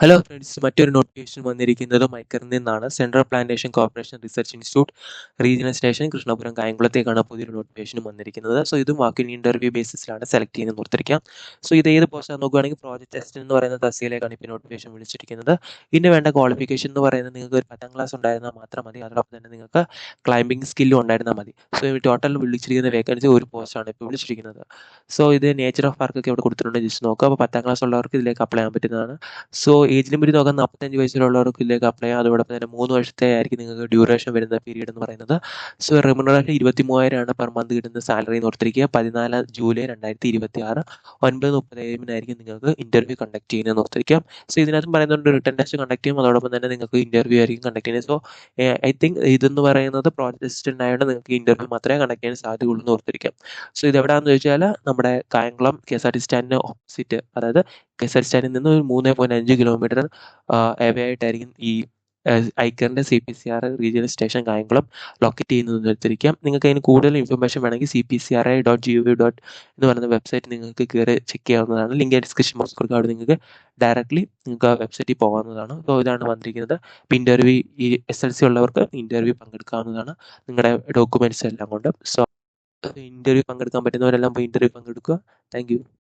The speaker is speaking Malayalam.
ഹലോ ഫ്രണ്ട്സ്, മറ്റൊരു നോട്ടിഫിക്കേഷൻ വന്നിരിക്കുന്നത് മൈക്കറിൽ നിന്നാണ്. Central plantation corporation research institute regional station Krishnapuram കായംകുളത്തേക്കാണ് പുതിയൊരു നോട്ടിഫിക്കേഷൻ വന്നിരിക്കുന്നത്. സോ ഇത് വാക്കിൻ ഇൻ്റർവ്യൂ ബേസിസിലാണ് സെലക്ട് ചെയ്യുന്നത് ഓർത്തിരിക്കാം. സോ ഇത് ഏത് പോസ്റ്റാണ് നോക്കുകയാണെങ്കിൽ പ്രോജക്ട് അസിസ്റ്റന്റ് എന്ന് പറയുന്ന തസ്തികയിലേക്കാണ് ഇപ്പോൾ നോട്ടിഫിക്കേഷൻ വിളിച്ചിരിക്കുന്നത്. ഇതിന് വേണ്ട ക്വാളിഫിക്കേഷൻ എന്ന് പറയുന്നത് നിങ്ങൾക്ക് ഒരു 10ാം ക്ലാസ് ഉണ്ടായിരുന്നാൽ മാത്രം മതി. അതോടൊപ്പം തന്നെ നിങ്ങൾക്ക് ക്ലൈംബിംഗ് സ്കില്ലും ഉണ്ടായിരുന്നാൽ മതി. സോ ടോട്ടൽ വിളിച്ചിരിക്കുന്ന വേക്കൻസി ഒരു പോസ്റ്റാണ് ഇപ്പോൾ വിളിച്ചിരിക്കുന്നത്. സോ ഇത് നേച്ചർ ഓഫ് വർക്കൊക്കെ ഇവിടെ കൊടുത്തിട്ടുണ്ട്, ജസ്റ്റ് നോക്കുക. അപ്പോൾ 10ാം ക്ലാസ് ഉള്ളവർക്ക് ഇതിലേക്ക് അപ്ലൈ ചെയ്യാൻ പറ്റുന്നതാണ്. സോ ഏജ് ലിമിറ്റ് നോക്കാൻ 45 വയസ്സിലുള്ളവർക്ക് ഇതിലേക്ക് അപ്ലൈ ചെയ്യാം. അതോടൊപ്പം തന്നെ 3 വർഷത്തെ ആയിരിക്കും നിങ്ങൾക്ക് ഡ്യൂറേഷൻ വരുന്ന പീരീഡ് എന്ന് പറയുന്നത്. സോ റെമ്യൂണറേഷൻ 23,000 പെർ മന്ത് കിട്ടുന്ന സാലറി എന്ന് ഓർത്തിരിക്കുക. 14 ജൂലൈ 2026 9:30 AM നിങ്ങൾക്ക് ഇന്റർവ്യൂ കണ്ടക്ട് ചെയ്യുന്നതെന്ന് ഓർത്തിരിക്കാം. സോ ഇതിനകത്തും പറയുന്നുണ്ട് റിട്ടൺ ടെസ്റ്റ് കണ്ടക്ട് ചെയ്യും. അതോടൊപ്പം തന്നെ നിങ്ങൾക്ക് ഇന്റർവ്യൂ ആയിരിക്കും കണ്ടക്ട് ചെയ്യുന്നത്. സോ ഐ തിങ്ക് ഇതെന്ന് പറയുന്നത് പ്രോജക്ട് അസിസ്റ്റന്റ് ആയതുകൊണ്ട് നിങ്ങൾക്ക് ഇന്റർവ്യൂ മാത്രമേ കണ്ടക്ട് ചെയ്യാൻ സാധ്യതയുള്ളൂ എന്ന് ഓർത്തിരിക്കാം. സോ ഇതെവിടെയാണെന്ന് ചോദിച്ചാൽ നമ്മുടെ കായംകുളം KSRTC സ്റ്റാൻഡിന് ഓപ്പോസിറ്റ്, അതായത് KSRTC സ്റ്റാൻഡിൽ നിന്ന് ഒരു 3.5 കിലോമീറ്റർ എവേ ആയിട്ടായിരിക്കും ഈ ഐക്കറിൻ്റെ CPCR regional station Kayamkulam locate ചെയ്യുന്നതെന്ന് എടുത്തിരിക്കാം. നിങ്ങൾക്ക് അതിന് കൂടുതൽ ഇൻഫർമേഷൻ വേണമെങ്കിൽ cpcri.gov. എന്ന് പറയുന്ന വെബ്സൈറ്റ് നിങ്ങൾക്ക് കയറി ചെക്ക് ചെയ്യാവുന്നതാണ്. ലിങ്ക് ഡിസ്ക്രിപ്ഷൻ ബോക്സ് കൊടുക്കുക. അവിടെ നിങ്ങൾക്ക് ഡയറക്റ്റ്ലി നിങ്ങൾക്ക് ആ വെബ്സൈറ്റിൽ പോകാവുന്നതാണ്. സോ ഇതാണ് വന്നിരിക്കുന്നത്. ഇപ്പോൾ ഇൻ്റർവ്യൂ ഈ SLC ഉള്ളവർക്ക് ഇൻ്റർവ്യൂ പങ്കെടുക്കാവുന്നതാണ് നിങ്ങളുടെ ഡോക്യുമെൻറ്റ്സ് എല്ലാം കൊണ്ട്. സോ ഇൻ്റർവ്യൂ പങ്കെടുക്കാൻ പറ്റുന്നവരെല്ലാം പോയി ഇൻ്റർവ്യൂ പങ്കെടുക്കുക. Thank you.